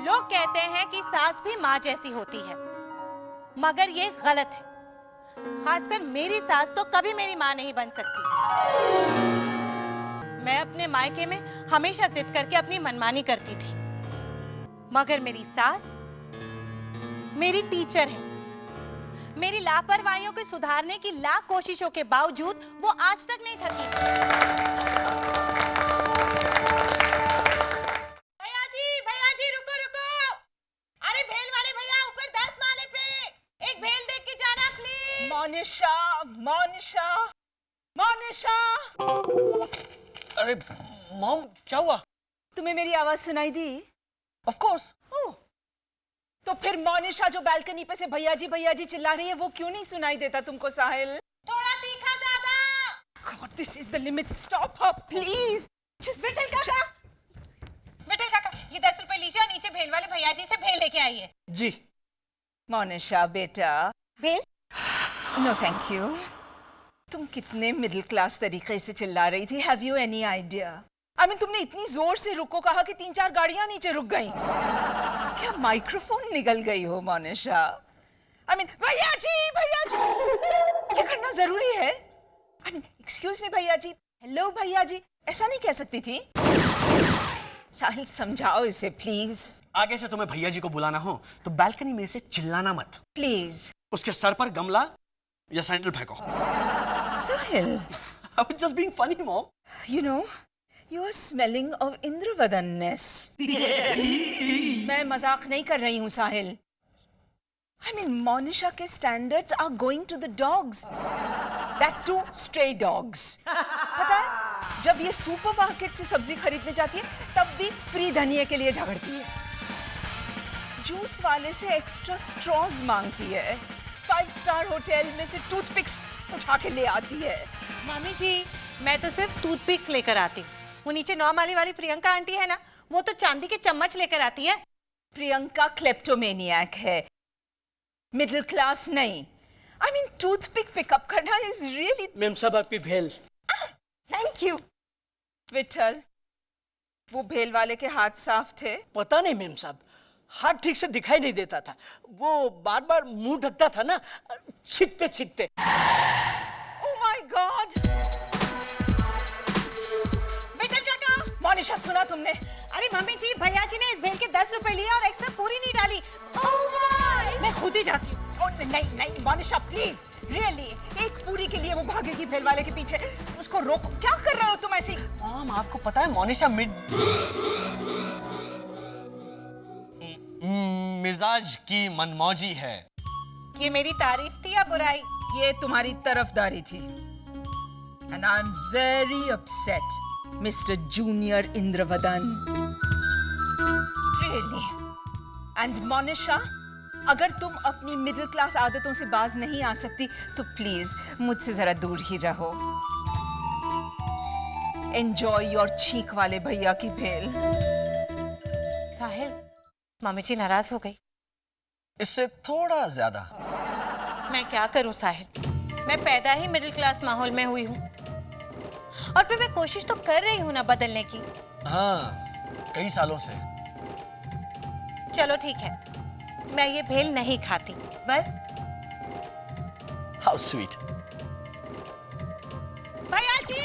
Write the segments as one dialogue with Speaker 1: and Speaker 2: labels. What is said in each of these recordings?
Speaker 1: लोग कहते हैं कि सास भी माँ जैसी होती है, मगर ये गलत है। खासकर मेरी सास तो कभी मेरी माँ नहीं बन सकती। मैं अपने मायके में हमेशा जिद करके अपनी मनमानी करती थी, मगर मेरी सास मेरी टीचर है। मेरी लापरवाहियों को सुधारने की लाख कोशिशों के बावजूद वो आज तक नहीं थकी। भैया जी रुको रुको। अरे भेल वाले भैया ऊपर 10 माले पे एक भेल देख के जाना प्लीज।
Speaker 2: मोनिशा, मोनिशा, मोनिशा।
Speaker 3: अरे मॉम क्या हुआ?
Speaker 2: तुम्हें मेरी आवाज सुनाई दी?
Speaker 3: Of course.
Speaker 2: तो फिर मोनिशा जो बालकनी पे से भैया जी चिल्ला रही है वो क्यों नहीं सुनाई देता तुमको साहिल?
Speaker 1: थोड़ा तीखा ज्यादा।
Speaker 2: God, this is the limit. Stop her, please. Just
Speaker 1: Vitthal काका ये 10 रुपए लीजिए और नीचे भेल वाले भैया जी से भेल लेके आइए।
Speaker 3: जी।
Speaker 2: मोनिशा बेटा।
Speaker 1: भेल?
Speaker 2: No thank you. तुम कितने मिडिल क्लास तरीके से चिल्ला रही थी। Have you any idea? I mean तुमने इतनी जोर से रुको कहा कि 3-4 गाड़ियां नीचे रुक गईं। क्या माइक्रोफोन निगल गई हो मोनिशा? आई मीन भैया जी ये करना जरूरी है? आई मीन एक्सक्यूज मी भैया जी, हेलो भैया जी, ऐसा नहीं कह सकती थी। साहिल समझाओ इसे प्लीज।
Speaker 3: आगे से तुम्हें भैया जी को बुलाना हो तो बालकनी में से चिल्लाना मत
Speaker 2: प्लीज।
Speaker 3: उसके सर पर गमला या सैंडल फेंको।
Speaker 2: साहिल
Speaker 3: I was just being funny, mom.
Speaker 2: You know, you are smelling of इंद्रवदननेस। मैं मजाक नहीं कर रही हूँ साहिल। I mean, मोनिशा के standards are going to the dogs. That too, stray dogs. पता है? जब ये सुपरमार्केट से सब्जी खरीदने जाती है, तब भी फ्री धनिया के लिए झगड़ती है। जूस वाले से एक्स्ट्रा स्ट्रॉज मांगती है। 5-स्टार होटल में से टूथपिक्स उठा के ले आती है।
Speaker 1: मम्मी जी मैं तो सिर्फ टूथपिक्स लेकर आती हूँ। वो नीचे 9 माले वाली प्रियंका आंटी है ना, वो तो चांदी के चम्मच लेकर आती है।
Speaker 2: प्रियंका क्लेप्टोमेनियक है, मिडिल क्लास नहीं। आई मीन टूथपिक पिकअप करना इज रियली।
Speaker 3: मैम साहब आपकी भेल।
Speaker 2: Thank you. विठल, वो भेल वाले के हाथ साफ थे?
Speaker 4: पता नहीं मेम साहब, हाथ ठीक से दिखाई नहीं देता था। वो बार बार मुंह ढकता था ना, छिकते छिकते।
Speaker 2: Oh my God.
Speaker 1: विठल काका।
Speaker 2: मोनिशा सुना तुमने?
Speaker 1: अरे मम्मी जी भैया जी ने इस भेल के 10 रुपए लिए और एक्स्ट्रा पूरी नहीं डाली। मैं खुद ही जाती हूँ।
Speaker 2: नहीं मोनिशा प्लीज, रियली एक पूरी के लिए वो भागेगी भेल वाले के पीछे। उसको रोको। क्या कर रहे हो तुम ऐसे?
Speaker 3: मॉम आपको पता है मोनिशा मिजाज की मनमौजी है।
Speaker 1: ये मेरी तारीफ थी या बुराई?
Speaker 2: ये तुम्हारी तरफदारी थी। And I'm very upset, Mr. Junior Indravadan. Really? And Monisha, अगर तुम अपनी मिडिल क्लास आदतों से बाज नहीं आ सकती तो प्लीज मुझसे जरा दूर ही रहो। Enjoy your चीक वाले भैया की भेल।
Speaker 1: साहिल, मम्मी जी नाराज हो गई।
Speaker 3: इससे थोड़ा ज्यादा।
Speaker 1: मैं क्या करूं साहिल, मैं पैदा ही मिडिल क्लास माहौल में हुई हूँ और फिर मैं कोशिश तो कर रही हूँ ना बदलने की।
Speaker 3: हाँ, कई सालों से।
Speaker 1: चलो ठीक है, मैं ये भेल नहीं खाती बस।
Speaker 3: How sweet.
Speaker 1: भैया जी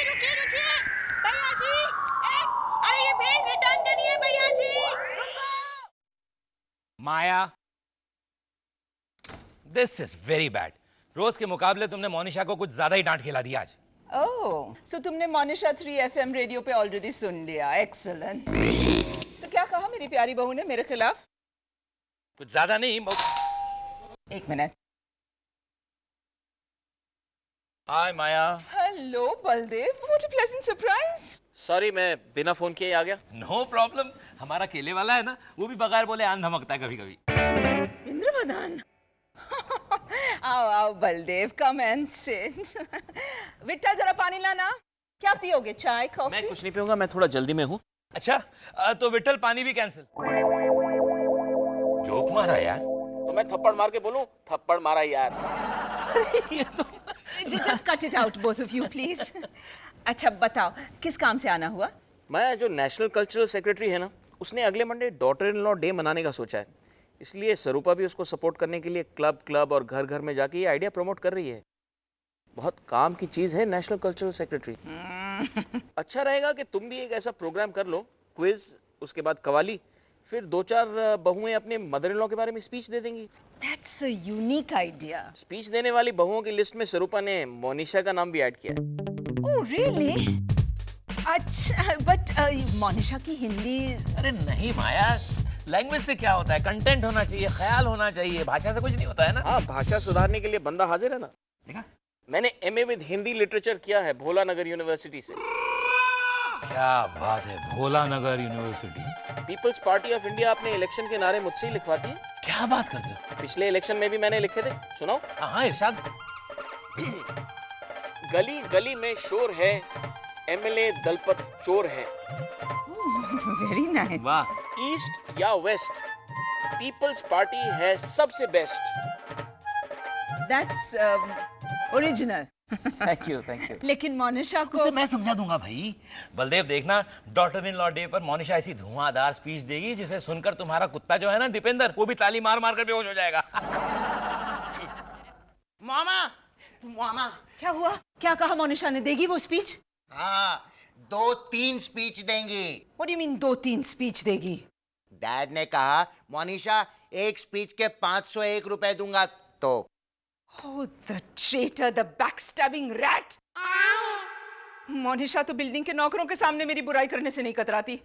Speaker 1: रुकिए भैया जी, अरे ये भेल रिटर्न करिए भैया जी, रुको।
Speaker 5: माया, दिस इज वेरी बैड। रोज के मुकाबले तुमने मोनिशा को कुछ ज्यादा ही डांट खिला दिया आज।
Speaker 2: ओह, सो तुमने मोनिशा 3 FM रेडियो पे ऑलरेडी सुन लिया। एक्सीलेंट। तो क्या कहा मेरी प्यारी बहू ने मेरे खिलाफ?
Speaker 5: कुछ ज्यादा नहीं।
Speaker 2: एक minute.
Speaker 6: Hi Maya.
Speaker 2: Hello Baldev, what a pleasant surprise.
Speaker 6: Sorry मैं बिना फोन किए आ गया।
Speaker 5: नो प्रॉब्लम, हमारा केले वाला है ना, वो भी बगैर बोले आन धमकता है कभी कभी।
Speaker 2: इंद्रवदन। आओ Baldev, come and sit. Vitthal जरा पानी लाना। क्या पियोगे, चाय कॉफी?
Speaker 6: मैं कुछ नहीं पीऊंगा, मैं थोड़ा जल्दी में हूँ।
Speaker 5: अच्छा तो विठल पानी भी कैंसिल। जोक मारा यार।
Speaker 6: तो मैं थप्पड़ मार के बोलूं, थप्पड़ मारा यार।
Speaker 5: ये तो
Speaker 2: Just cut it out, both of you, please. अच्छा बताओ, किस काम से आना हुआ?
Speaker 6: मैं जो नेशनल कल्चरल सेक्रेटरी है ना, उसने अगले Monday daughter in law day मनाने का सोचा है, इसलिए स्वरूपा भी उसको सपोर्ट करने के लिए क्लब और घर घर में जाके ये आइडिया प्रमोट कर रही है। बहुत काम की चीज़ है नेशनल कल्चरल सेक्रेटरी। अच्छा रहेगा कि तुम भी एक ऐसा प्रोग्राम कर लो, क्विज, उसके बाद कवाली, फिर 2-4 बहुएं अपने मदर इन लॉ के बारे में स्पीच दे देंगी।
Speaker 2: That's a unique idea.
Speaker 6: Speech देने वाली बहुओं की लिस्ट में स्वरूपा ने मोनिशा का नाम भी ऐड किया है।
Speaker 2: Oh, really? अच्छा, but मोनिशा की हिंदी
Speaker 5: अरे नहीं माया, लैंग्वेज से क्या होता है, कंटेंट होना चाहिए, ख्याल होना चाहिए, भाषा से कुछ नहीं होता है ना।
Speaker 6: हाँ, भाषा सुधारने के लिए बंदा हाजिर है ना।
Speaker 5: देखा,
Speaker 6: मैंने एमए विद हिंदी लिटरेचर किया है भोलानगर यूनिवर्सिटी से।
Speaker 5: क्या बात है, Bholanagar university.
Speaker 6: People's Party of India अपने इलेक्शन के नारे मुझसे ही लिखवाती है।
Speaker 5: क्या बात करते हो?
Speaker 6: पिछले इलेक्शन में भी मैंने लिखे थे, सुनाओ।
Speaker 5: हाँ इरशाद।
Speaker 6: गली गली में शोर है, एमएलए दलपत चोर है।
Speaker 2: Very nice.
Speaker 5: वाह।
Speaker 6: ईस्ट या वेस्ट, पीपल्स पार्टी है सबसे best.
Speaker 2: That's original.
Speaker 6: Thank you, thank you.
Speaker 2: लेकिन मोनिशा को
Speaker 5: उसे मैं समझा दूंगा भाई। बलदेव देखना, डॉटर इन लॉ डे पर मोनिशा ऐसी धुआंधार स्पीच देगी जिसे सुनकर तुम्हारा कुत्ता जो है ना दीपेंद्र, वो भी ताली मार मार कर बेहोश हो जाएगा।
Speaker 7: मामा, मामा।
Speaker 2: क्या हुआ? क्या कहा मोनिशा ने? देगी वो स्पीच?
Speaker 7: हाँ, 2-3 स्पीच देंगी।
Speaker 2: What do you mean 2-3 speech देगी?
Speaker 7: डैड ने कहा मोनिशा एक स्पीच के 501 रुपए दूंगा तो।
Speaker 2: Oh, the traitor, the backstabbing rat! Monisha तो बिल्डिंग के नौकरों के सामने मेरी बुराई करने से नहीं कतराती।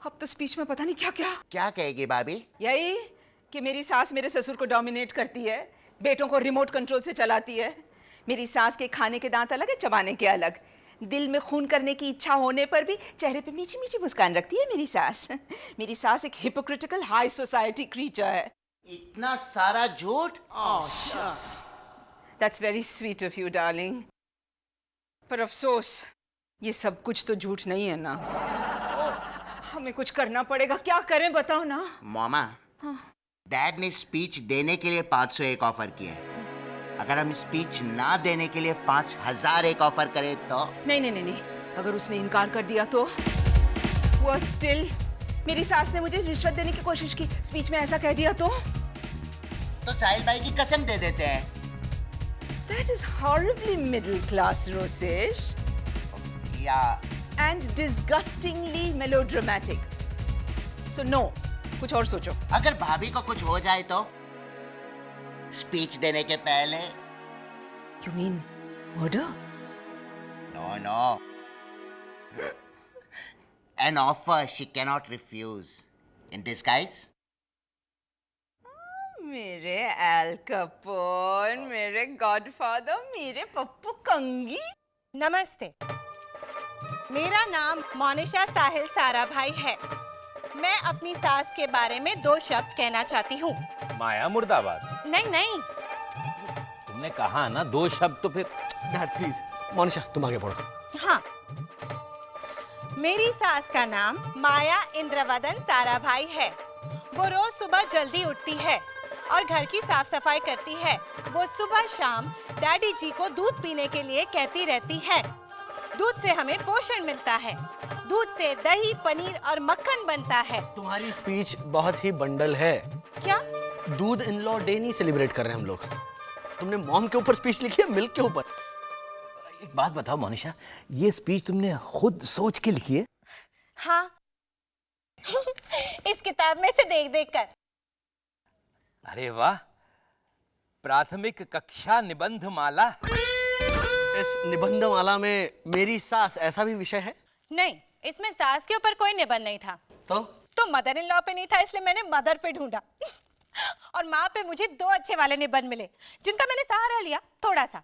Speaker 2: अब तो स्पीच में पता नहीं क्या क्या।
Speaker 7: क्या कहेगी भाभी?
Speaker 2: यही कि मेरी सास मेरे ससुर को डोमिनेट करती है, बेटों को रिमोट कंट्रोल से चलाती है। मेरी सास के खाने के दांत अलग है, चबाने के अलग। दिल में खून करने की इच्छा होने पर भी चेहरे पे मीठी मीठी मुस्कान रखती है मेरी सास। मेरी सास एक हिपोक्रिटिकल हाई सोसाइटी क्रीचर है।
Speaker 7: इतना सारा झूठ?
Speaker 2: That's very sweet of you, darling. पर अफसोस ये सब कुछ तो झूठ नहीं है ना। हमें कुछ करना पड़ेगा। क्या करें बताओ ना।
Speaker 7: मामा, डैड ने स्पीच देने के लिए 501 ऑफर किए। अगर हम स्पीच ना देने के लिए 5001 ऑफर करें तो?
Speaker 2: नहीं नहीं नहीं नहीं, अगर उसने इनकार कर दिया तो? वो स्टिल मेरी सास ने मुझे रिश्वत देने की कोशिश की, स्पीच में ऐसा कह दिया तो?
Speaker 7: तो साहिल भाई की कसम दे देते हैं।
Speaker 2: That is horribly middle class, Roshish.
Speaker 7: या
Speaker 2: And disgustingly melodramatic. So no, कुछ और सोचो।
Speaker 7: अगर भाभी को कुछ हो जाए तो? स्पीच देने के पहले?
Speaker 2: You mean murder?
Speaker 7: No, no. An offer she cannot refuse. In disguise?
Speaker 2: मेरे एल कैपोन, मेरे गॉडफादर, मेरे पप्पू कंगी।
Speaker 1: नमस्ते, मेरा नाम मोनिशा साहिल साराभाई है। मैं अपनी सास के बारे में 2 शब्द कहना चाहती हूँ।
Speaker 5: माया मुर्दाबाद।
Speaker 1: नहीं नहीं,
Speaker 5: तुमने कहा ना 2 शब्द तो फिर।
Speaker 3: डैड प्लीज, मोनिशा तुम आगे बढ़ो।
Speaker 1: हाँ, मेरी सास का नाम माया इंद्रवदन साराभाई है। वो रोज सुबह जल्दी उठती है और घर की साफ सफाई करती है। वो सुबह शाम डैडी जी को दूध पीने के लिए कहती रहती है। दूध से हमें पोषण मिलता है। दूध से दही, पनीर और मक्खन बनता है।
Speaker 3: तुम्हारी स्पीच बहुत ही बंडल है।
Speaker 1: क्या?
Speaker 3: दूध इन लॉ डे नहीं सेलिब्रेट कर रहे हम लोग। तुमने मॉम के ऊपर स्पीच लिखी है, मिल्क के ऊपर।
Speaker 5: एक बात बताओ मोनिशा, ये स्पीच तुमने खुद सोच के लिखी है?
Speaker 1: हाँ। इस किताब में से देख देख कर।
Speaker 5: अरे वाह, प्राथमिक कक्षा निबंध माला।
Speaker 3: इस निबंध माला में मेरी सास ऐसा भी विषय है?
Speaker 1: नहीं, इसमें सास के ऊपर कोई निबंध नहीं था। तो मदर इन लॉ पे नहीं था, इसलिए मैंने मदर पे ढूंढा। और माँ पे मुझे 2 अच्छे वाले निबंध मिले, जिनका मैंने सहारा लिया थोड़ा सा।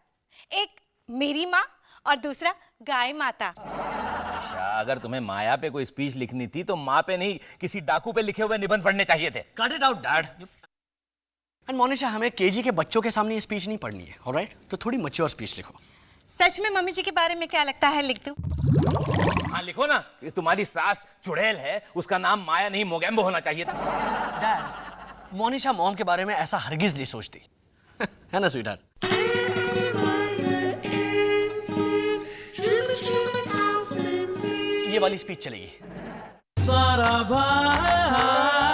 Speaker 1: एक मेरी माँ और दूसरा गाय माता।
Speaker 5: मोनिशा, अगर तुम्हें माया पे कोई स्पीच लिखनी थी तो माँ पे नहीं, किसी डाकू पे लिखे हुए निबंध पढ़ने चाहिए थे।
Speaker 3: Cut it out dad. And Monisha, हमें केजी के बच्चों के सामने ये स्पीच नहीं पढ़नी है, ऑलराइट? तो थोड़ी मैच्योर स्पीच लिखो।
Speaker 1: सच में मम्मी जी के बारे में क्या लगता है लिख दूं?
Speaker 5: हाँ लिखो ना, ये तुम्हारी सास चुड़ैल है, उसका नाम माया नहीं मोगैम्बो होना चाहिए था।
Speaker 3: डैड, मोनिशा मॉम के बारे में ऐसा हरगिज नहीं सोचती। है ना स्वीटहार्ट? ये वाली स्पीच चलेगी।
Speaker 8: सारा भार